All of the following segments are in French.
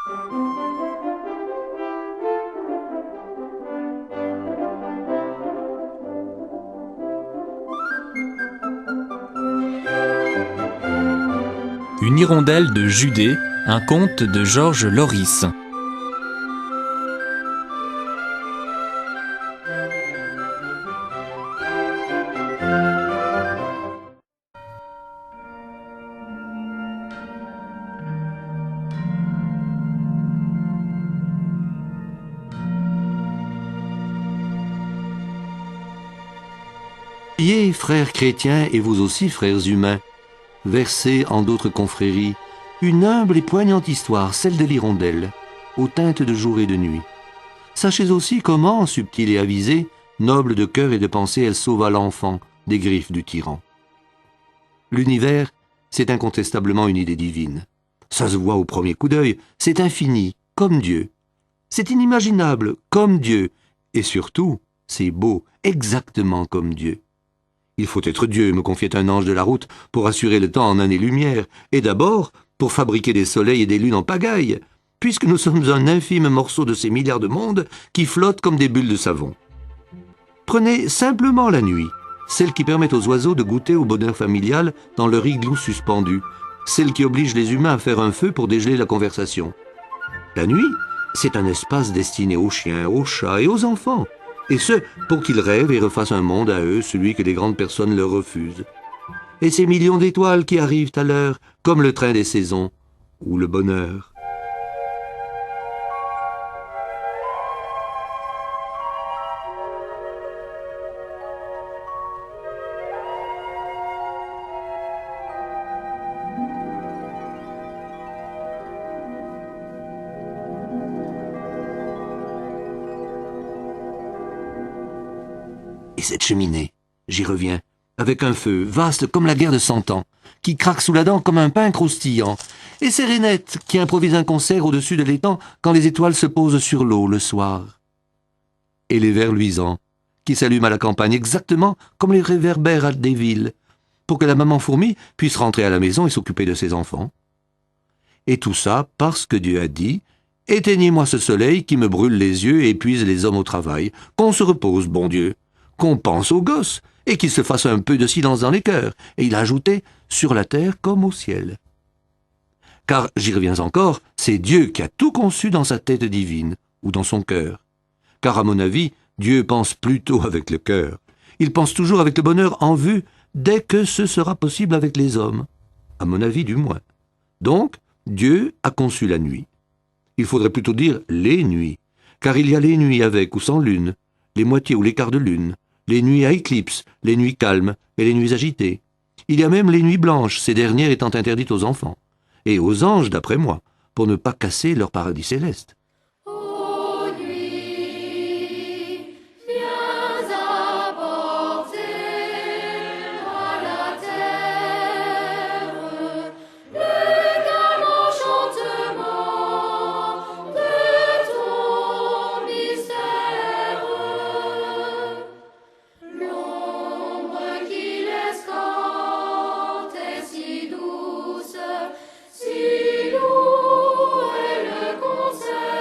Une hirondelle de Judée, un conte de Georges Loris. Ayez, frères chrétiens, et vous aussi, frères humains, versez en d'autres confréries une humble et poignante histoire, celle de l'hirondelle, aux teintes de jour et de nuit. Sachez aussi comment, subtile et avisée, noble de cœur et de pensée, elle sauva l'enfant des griffes du tyran. L'univers, c'est incontestablement une idée divine. Ça se voit au premier coup d'œil, c'est infini, comme Dieu. C'est inimaginable, comme Dieu. Et surtout, c'est beau, exactement comme Dieu. Il faut être Dieu, me confiait un ange de la route, pour assurer le temps en années-lumière, et d'abord pour fabriquer des soleils et des lunes en pagaille, puisque nous sommes un infime morceau de ces milliards de mondes qui flottent comme des bulles de savon. Prenez simplement la nuit, celle qui permet aux oiseaux de goûter au bonheur familial dans leur igloo suspendu, celle qui oblige les humains à faire un feu pour dégeler la conversation. La nuit, c'est un espace destiné aux chiens, aux chats et aux enfants, et ce, pour qu'ils rêvent et refassent un monde à eux, celui que les grandes personnes leur refusent. Et ces millions d'étoiles qui arrivent à l'heure, comme le train des saisons, ou le bonheur. Et cette cheminée, j'y reviens, avec un feu vaste comme la guerre de 100 ans, qui craque sous la dent comme un pain croustillant, et ces rainettes qui improvisent un concert au-dessus de l'étang quand les étoiles se posent sur l'eau le soir. Et les vers luisants, qui s'allument à la campagne exactement comme les réverbères des villes, pour que la maman fourmi puisse rentrer à la maison et s'occuper de ses enfants. Et tout ça parce que Dieu a dit « Éteignez-moi ce soleil qui me brûle les yeux et épuise les hommes au travail, qu'on se repose, bon Dieu !» qu'on pense aux gosses, et qu'il se fasse un peu de silence dans les cœurs, et il a ajouté « sur la terre comme au ciel ». Car, j'y reviens encore, c'est Dieu qui a tout conçu dans sa tête divine, ou dans son cœur. Car à mon avis, Dieu pense plutôt avec le cœur. Il pense toujours avec le bonheur en vue, dès que ce sera possible avec les hommes. À mon avis du moins. Donc, Dieu a conçu la nuit. Il faudrait plutôt dire les nuits, car il y a les nuits avec ou sans lune, les moitiés ou les quarts de lune, les nuits à éclipse, les nuits calmes et les nuits agitées. Il y a même les nuits blanches, ces dernières étant interdites aux enfants. Et aux anges, d'après moi, pour ne pas casser leur paradis céleste. Si doux est le concert.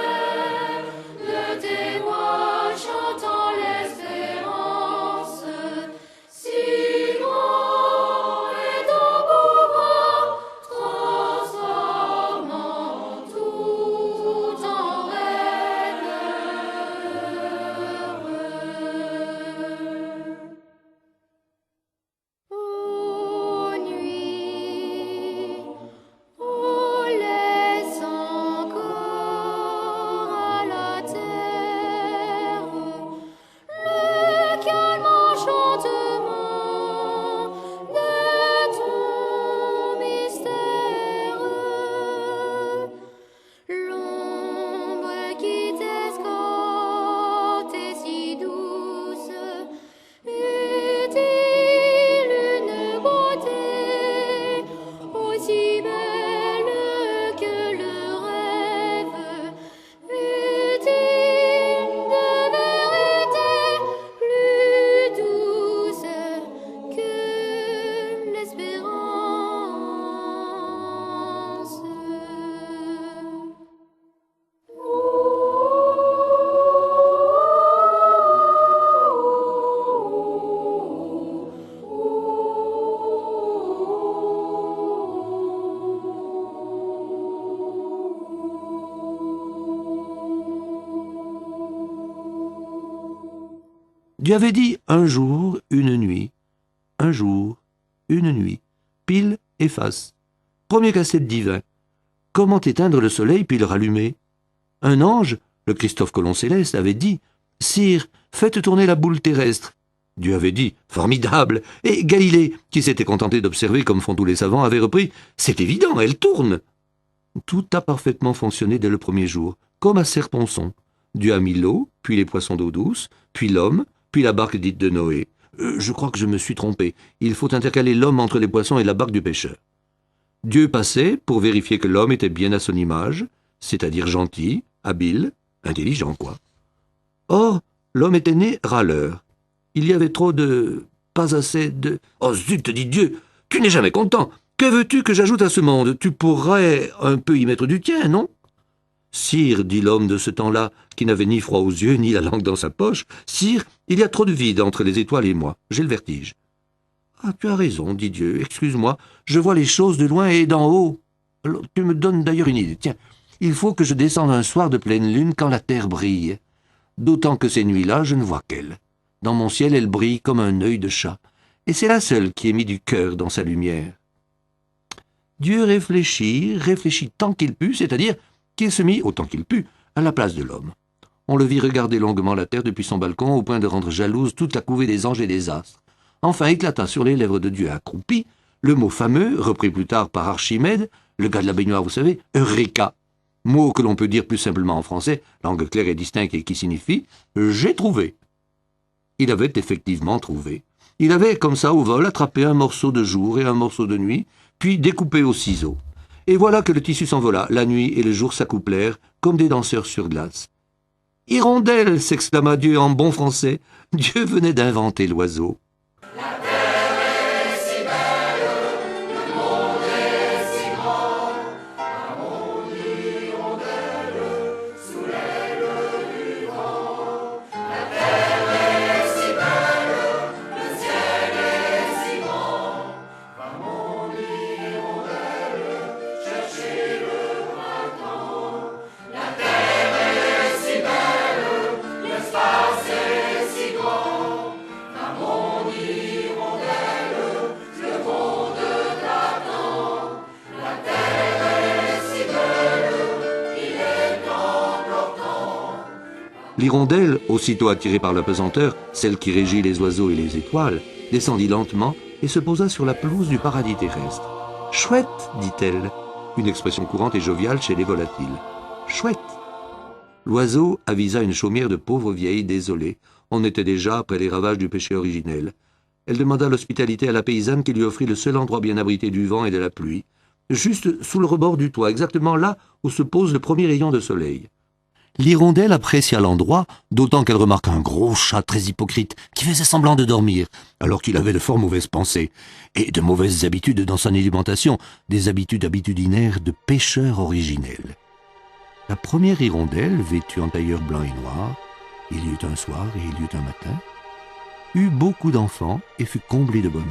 Dieu avait dit un jour, une nuit. Un jour, une nuit. Pile et face. Premier casse-tête divin. Comment éteindre le soleil puis le rallumer? Un ange, le Christophe Colomb céleste, avait dit « Sire, faites tourner la boule terrestre ». Dieu avait dit « Formidable !» Et Galilée, qui s'était contenté d'observer comme font tous les savants, avait repris « C'est évident, elle tourne !» Tout a parfaitement fonctionné dès le premier jour, comme à Serre-Ponçon. Dieu a mis l'eau, puis les poissons d'eau douce, puis l'homme, puis la barque dite de Noé. Je crois que je me suis trompé. Il faut intercaler l'homme entre les poissons et la barque du pêcheur. Dieu passait pour vérifier que l'homme était bien à son image, c'est-à-dire gentil, habile, intelligent, quoi. Or, l'homme était né râleur. Il y avait trop de... pas assez de... Oh zut, dit Dieu, tu n'es jamais content. Que veux-tu que j'ajoute à ce monde? Tu pourrais un peu y mettre du tien, non? Sire, dit l'homme de ce temps-là, qui n'avait ni froid aux yeux, ni la langue dans sa poche, sire, il y a trop de vide entre les étoiles et moi. J'ai le vertige. Ah, tu as raison, dit Dieu. Excuse-moi, je vois les choses de loin et d'en haut. Alors, tu me donnes d'ailleurs une idée. Tiens, il faut que je descende un soir de pleine lune quand la terre brille. D'autant que ces nuits-là, je ne vois qu'elle. Dans mon ciel, elle brille comme un œil de chat. Et c'est la seule qui ait mis du cœur dans sa lumière. Dieu réfléchit tant qu'il put, c'est-à-dire qu'il se mit, autant qu'il put, à la place de l'homme. On le vit regarder longuement la terre depuis son balcon, au point de rendre jalouse toute la couvée des anges et des astres. Enfin éclata sur les lèvres de Dieu accroupi le mot fameux, repris plus tard par Archimède, le gars de la baignoire, vous savez, Eureka, mot que l'on peut dire plus simplement en français, langue claire et distincte et qui signifie « j'ai trouvé ». Il avait effectivement trouvé. Il avait, comme ça, au vol, attrapé un morceau de jour et un morceau de nuit, puis découpé au ciseau. Et voilà que le tissu s'envola, la nuit et le jour s'accouplèrent, comme des danseurs sur glace. « Hirondelle !» s'exclama Dieu en bon français. Dieu venait d'inventer l'oiseau. L'hirondelle, aussitôt attirée par la pesanteur, celle qui régit les oiseaux et les étoiles, descendit lentement et se posa sur la pelouse du paradis terrestre. « Chouette !» dit-elle, une expression courante et joviale chez les volatiles. « Chouette !» L'oiseau avisa une chaumière de pauvre vieille désolée. On était déjà après les ravages du péché originel. Elle demanda l'hospitalité à la paysanne qui lui offrit le seul endroit bien abrité du vent et de la pluie, juste sous le rebord du toit, exactement là où se pose le premier rayon de soleil. L'hirondelle apprécia l'endroit, d'autant qu'elle remarqua un gros chat très hypocrite qui faisait semblant de dormir, alors qu'il avait de fort mauvaises pensées et de mauvaises habitudes dans son alimentation, des habitudes habitudinaires de pêcheur originel. La première hirondelle, vêtue en tailleur blanc et noir, il y eut un soir et il y eut un matin, eut beaucoup d'enfants et fut comblée de bonheur.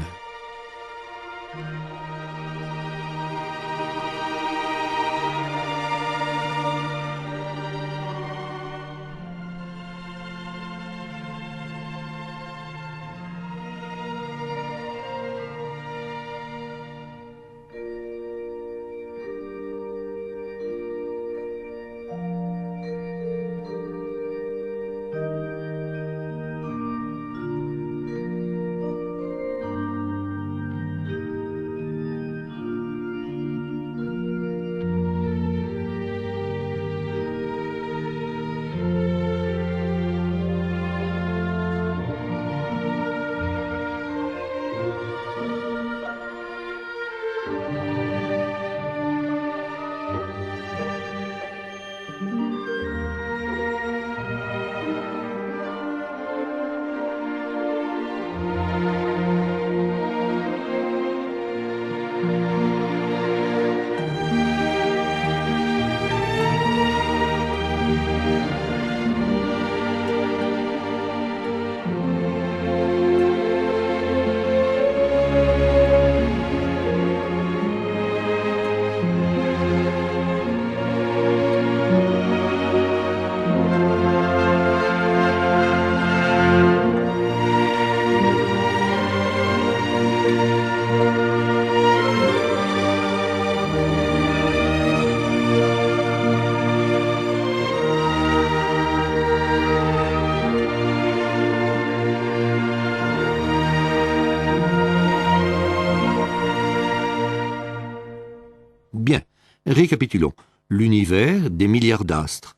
Récapitulons. L'univers des milliards d'astres,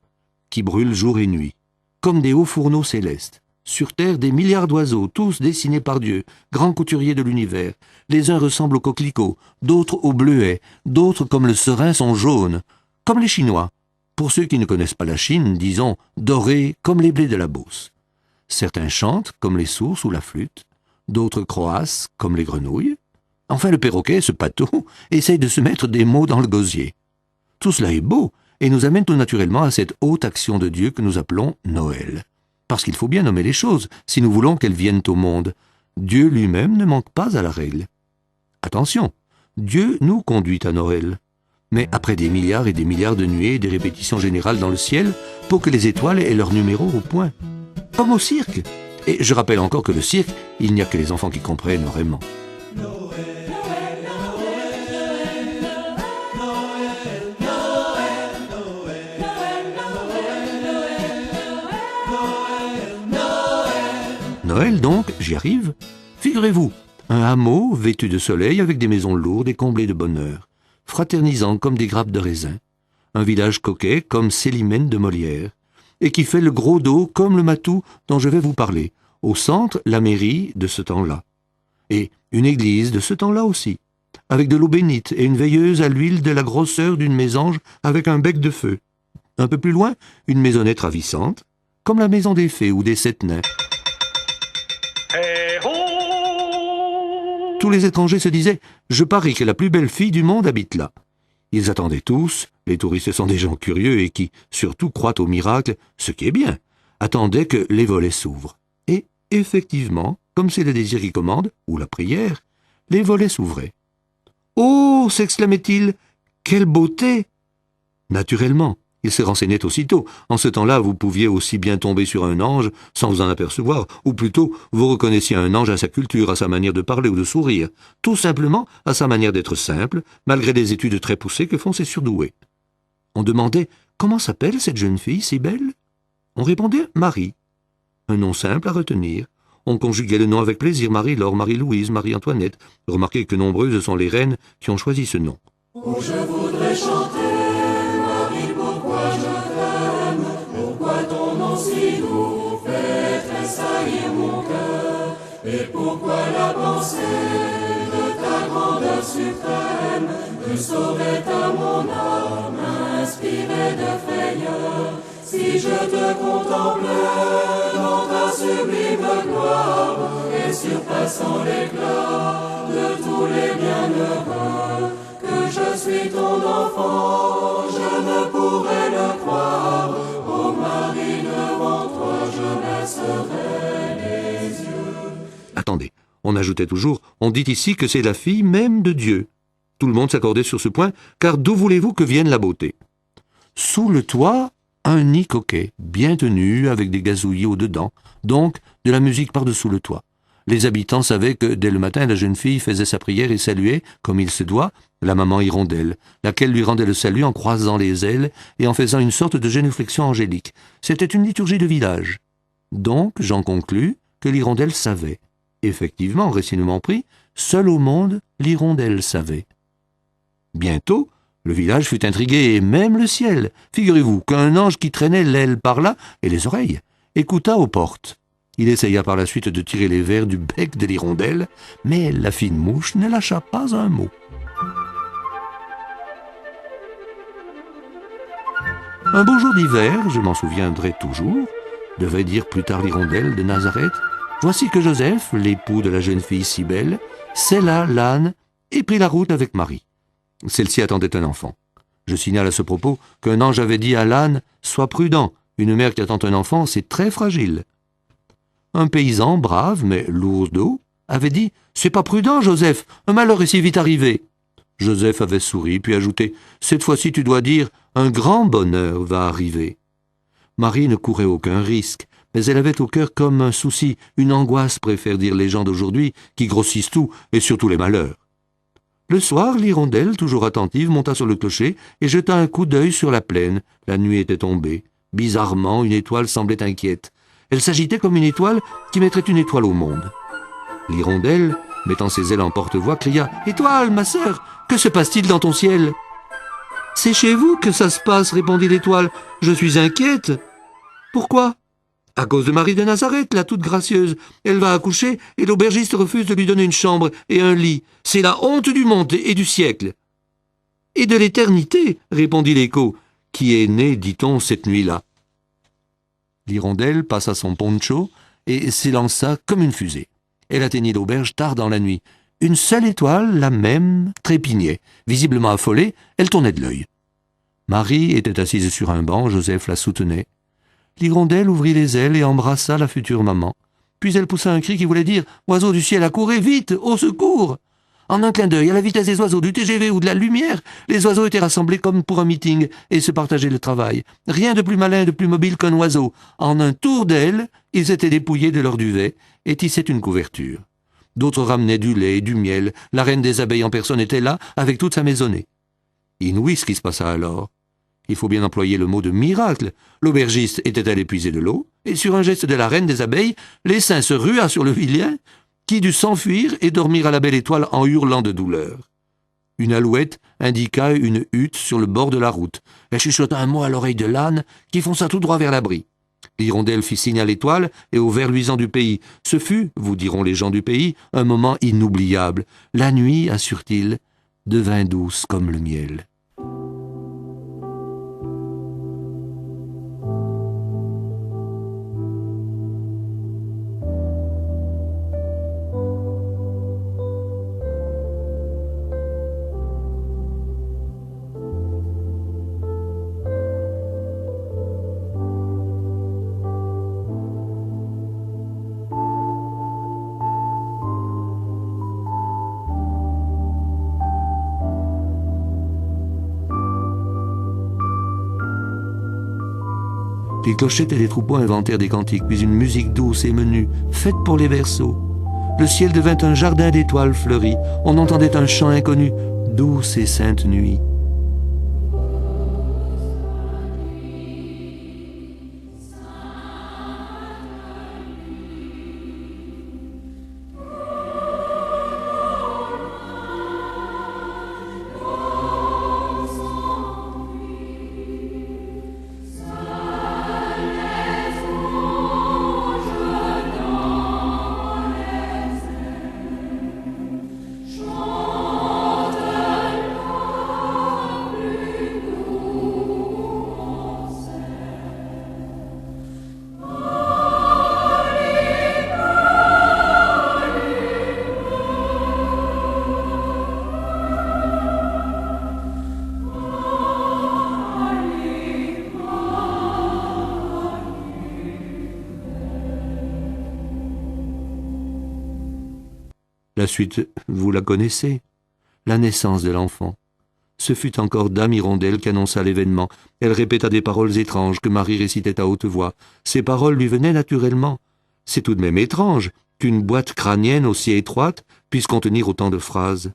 qui brûlent jour et nuit, comme des hauts fourneaux célestes. Sur Terre, des milliards d'oiseaux, tous dessinés par Dieu, grands couturiers de l'univers. Les uns ressemblent aux coquelicots, d'autres aux bleuets, d'autres, comme le serein, sont jaunes, comme les Chinois. Pour ceux qui ne connaissent pas la Chine, disons dorés comme les blés de la Beauce. Certains chantent, comme les sourds ou la flûte, d'autres croassent, comme les grenouilles. Enfin, le perroquet, ce pâteau, essaye de se mettre des mots dans le gosier. Tout cela est beau et nous amène tout naturellement à cette haute action de Dieu que nous appelons Noël. Parce qu'il faut bien nommer les choses si nous voulons qu'elles viennent au monde. Dieu lui-même ne manque pas à la règle. Attention, Dieu nous conduit à Noël. Mais après des milliards et des milliards de nuées et des répétitions générales dans le ciel, pour que les étoiles aient leur numéro au point. Comme au cirque. Et je rappelle encore que le cirque, il n'y a que les enfants qui comprennent vraiment. Noël donc, j'y arrive. Figurez-vous, un hameau vêtu de soleil avec des maisons lourdes et comblées de bonheur, fraternisant comme des grappes de raisin. Un village coquet comme Célimène de Molière, et qui fait le gros dos comme le matou dont je vais vous parler. Au centre, la mairie de ce temps-là. Et une église de ce temps-là aussi, avec de l'eau bénite et une veilleuse à l'huile de la grosseur d'une mésange avec un bec de feu. Un peu plus loin, une maisonnette ravissante, comme la maison des fées ou des sept nains. Tous les étrangers se disaient « Je parie que la plus belle fille du monde habite là ». Ils attendaient tous, les touristes sont des gens curieux et qui, surtout, croient au miracle, ce qui est bien, attendaient que les volets s'ouvrent. Et, effectivement, comme c'est le désir qui commande, ou la prière, les volets s'ouvraient. « Oh !» s'exclamait-il, « quelle beauté !» Naturellement, il se renseignait aussitôt. En ce temps-là, vous pouviez aussi bien tomber sur un ange sans vous en apercevoir, ou plutôt, vous reconnaissiez un ange à sa culture, à sa manière de parler ou de sourire, tout simplement à sa manière d'être simple, malgré des études très poussées que font ces surdoués. On demandait « Comment s'appelle cette jeune fille si belle ?» On répondait « Marie ». Un nom simple à retenir. On conjuguait le nom avec plaisir, Marie-Laure, Marie-Louise, Marie-Antoinette. Remarquez que nombreuses sont les reines qui ont choisi ce nom. Oh, je voudrais chanter, Marie, pourquoi je t'aime, pourquoi ton nom si doux fait tressaillir mon cœur, et pourquoi la pensée de ta grandeur suprême me saurait à mon âme, inspirée de frayeur. Si je te contemplais dans ta sublime gloire, et surpassant l'éclat de tous les bienheureux, que je suis ton enfant, je ne pourrais le croire. Ô Marie, devant toi, je baisserai les yeux. Attendez, on ajoutait toujours, on dit ici que c'est la fille même de Dieu. Tout le monde s'accordait sur ce point, car d'où voulez-vous que vienne la beauté? Sous le toit, un nid coquet, bien tenu, avec des gazouillis au-dedans, donc de la musique par-dessous le toit. Les habitants savaient que, dès le matin, la jeune fille faisait sa prière et saluait, comme il se doit, la maman hirondelle, laquelle lui rendait le salut en croisant les ailes et en faisant une sorte de génuflexion angélique. C'était une liturgie de village. Donc, j'en conclus que l'hirondelle savait. Effectivement, récinement pris, seul au monde, l'hirondelle savait. Bientôt, le village fut intrigué, et même le ciel. Figurez-vous qu'un ange qui traînait l'aile par là, et les oreilles, écouta aux portes. Il essaya par la suite de tirer les vers du bec de l'hirondelle, mais la fine mouche ne lâcha pas un mot. Un beau jour d'hiver, je m'en souviendrai toujours, devait dire plus tard l'hirondelle de Nazareth, voici que Joseph, l'époux de la jeune fille si belle, sella l'âne et prit la route avec Marie. Celle-ci attendait un enfant. Je signale à ce propos qu'un ange avait dit à l'âne « Sois prudent, une mère qui attend un enfant, c'est très fragile. » Un paysan, brave mais lourd d'eau, avait dit « C'est pas prudent, Joseph, un malheur est si vite arrivé. » Joseph avait souri, puis ajouté « Cette fois-ci, tu dois dire « Un grand bonheur va arriver. » Marie ne courait aucun risque, mais elle avait au cœur comme un souci, une angoisse, préfèrent dire les gens d'aujourd'hui, qui grossissent tout, et surtout les malheurs. Le soir, l'hirondelle, toujours attentive, monta sur le clocher et jeta un coup d'œil sur la plaine. La nuit était tombée. Bizarrement, une étoile semblait inquiète. Elle s'agitait comme une étoile qui mettrait une étoile au monde. L'hirondelle, mettant ses ailes en porte-voix, cria « Étoile, ma sœur, que se passe-t-il dans ton ciel ?» « C'est chez vous que ça se passe, répondit l'étoile. Je suis inquiète. »« Pourquoi ?»« À cause de Marie de Nazareth, la toute gracieuse. Elle va accoucher et l'aubergiste refuse de lui donner une chambre et un lit. C'est la honte du monde et du siècle. »« Et de l'éternité, répondit l'écho, qui est né, dit-on, cette nuit-là. » L'hirondelle passa son poncho et s'élança comme une fusée. Elle atteignit l'auberge tard dans la nuit. Une seule étoile, la même, trépignait. Visiblement affolée, elle tournait de l'œil. Marie était assise sur un banc, Joseph la soutenait. L'hirondelle ouvrit les ailes et embrassa la future maman. Puis elle poussa un cri qui voulait dire « Oiseaux du ciel, accourez, vite, au secours !» En un clin d'œil, à la vitesse des oiseaux du TGV ou de la lumière, les oiseaux étaient rassemblés comme pour un meeting et se partageaient le travail. Rien de plus malin et de plus mobile qu'un oiseau. En un tour d'aile, ils s'étaient dépouillés de leur duvet et tissaient une couverture. D'autres ramenaient du lait et du miel. La reine des abeilles en personne était là, avec toute sa maisonnée. Inouï ce qui se passa alors. Il faut bien employer le mot de miracle. L'aubergiste était allé puiser de l'eau, et sur un geste de la reine des abeilles, l'essaim se rua sur le vilain, qui dut s'enfuir et dormir à la belle étoile en hurlant de douleur. Une alouette indiqua une hutte sur le bord de la route. Elle chuchota un mot à l'oreille de l'âne, qui fonça tout droit vers l'abri. L'hirondelle fit signe à l'étoile et au ver luisant du pays. Ce fut, vous diront les gens du pays, un moment inoubliable. La nuit, assurent-ils, devint douce comme le miel. Les clochettes et les troupeaux inventèrent des cantiques, puis une musique douce et menue, faite pour les berceaux. Le ciel devint un jardin d'étoiles fleuries. On entendait un chant inconnu, douce et sainte nuit. La suite, vous la connaissez. La naissance de l'enfant. Ce fut encore Dame Hirondelle qui annonça l'événement. Elle répéta des paroles étranges que Marie récitait à haute voix. Ces paroles lui venaient naturellement. C'est tout de même étrange qu'une boîte crânienne aussi étroite puisse contenir autant de phrases.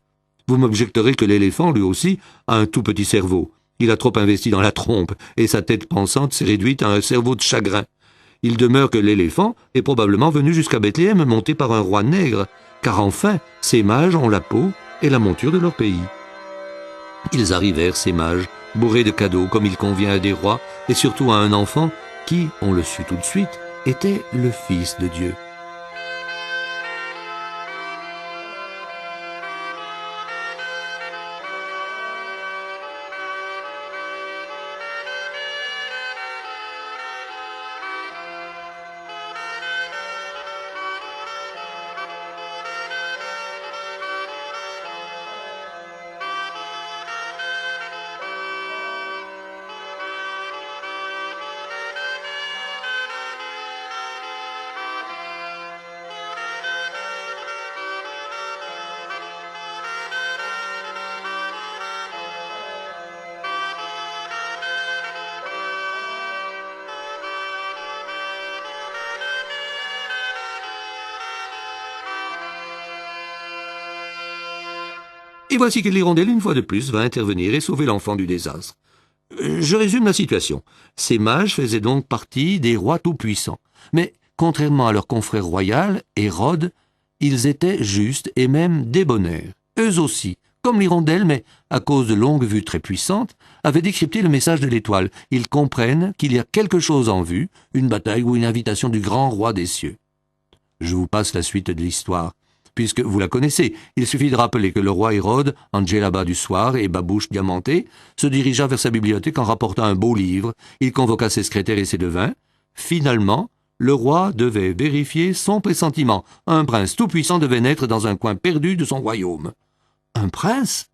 Vous m'objecterez que l'éléphant, lui aussi, a un tout petit cerveau. Il a trop investi dans la trompe, et sa tête pensante s'est réduite à un cerveau de chagrin. Il demeure que l'éléphant est probablement venu jusqu'à Bethléem monté par un roi nègre, car enfin, ces mages ont la peau et la monture de leur pays. Ils arrivèrent, ces mages, bourrés de cadeaux comme il convient à des rois, et surtout à un enfant qui, on le sut tout de suite, était le Fils de Dieu. Et voici que l'hirondelle, une fois de plus, va intervenir et sauver l'enfant du désastre. Je résume la situation. Ces mages faisaient donc partie des rois tout-puissants. Mais, contrairement à leur confrère royal, Hérode, ils étaient justes et même débonnaires. Eux aussi, comme l'hirondelle, mais à cause de longues vues très puissantes, avaient décrypté le message de l'étoile. Ils comprennent qu'il y a quelque chose en vue, une bataille ou une invitation du grand roi des cieux. Je vous passe la suite de l'histoire, puisque vous la connaissez. Il suffit de rappeler que le roi Hérode, en djellaba du soir et babouche diamantée, se dirigea vers sa bibliothèque en rapportant un beau livre. Il convoqua ses secrétaires et ses devins. Finalement, le roi devait vérifier son pressentiment. Un prince tout-puissant devait naître dans un coin perdu de son royaume. Un prince?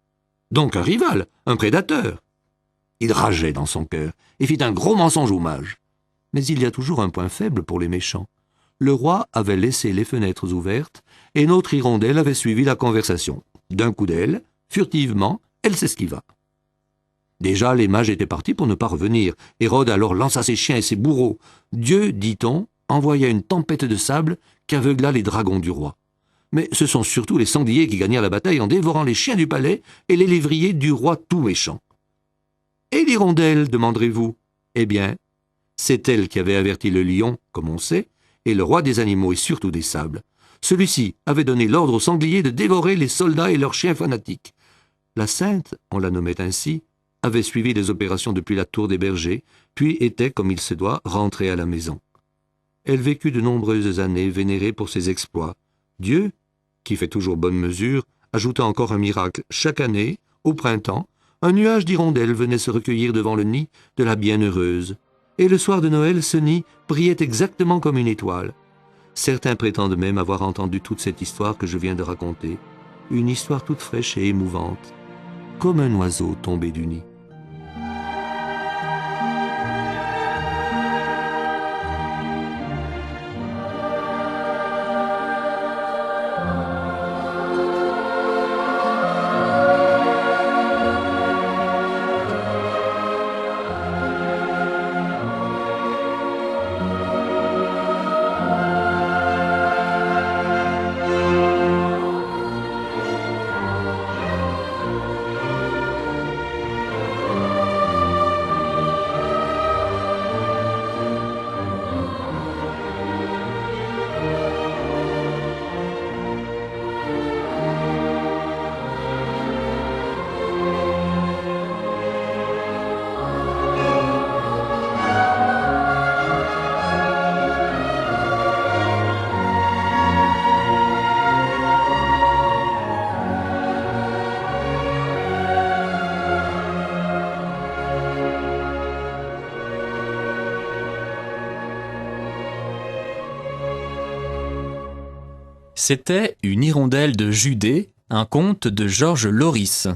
Donc un rival, un prédateur. Il rageait dans son cœur et fit un gros mensonge au mage. Mais il y a toujours un point faible pour les méchants. Le roi avait laissé les fenêtres ouvertes et notre hirondelle avait suivi la conversation. D'un coup d'aile, furtivement, elle s'esquiva. Déjà, les mages étaient partis pour ne pas revenir. Hérode alors lança ses chiens et ses bourreaux. Dieu, dit-on, envoya une tempête de sable qui aveugla les dragons du roi. Mais ce sont surtout les sangliers qui gagnèrent la bataille en dévorant les chiens du palais et les lévriers du roi tout méchant. Et l'hirondelle, demanderez-vous? Eh bien, c'est elle qui avait averti le lion, comme on sait, et le roi des animaux et surtout des sables. Celui-ci avait donné l'ordre aux sangliers de dévorer les soldats et leurs chiens fanatiques. La sainte, on la nommait ainsi, avait suivi les opérations depuis la tour des bergers, puis était, comme il se doit, rentrée à la maison. Elle vécut de nombreuses années vénérée pour ses exploits. Dieu, qui fait toujours bonne mesure, ajouta encore un miracle. Chaque année, au printemps, un nuage d'hirondelles venait se recueillir devant le nid de la bienheureuse. Et le soir de Noël, ce nid brillait exactement comme une étoile. Certains prétendent même avoir entendu toute cette histoire que je viens de raconter, une histoire toute fraîche et émouvante, comme un oiseau tombé du nid. C'était Une hirondelle de Judée, un conte de Georges Loris.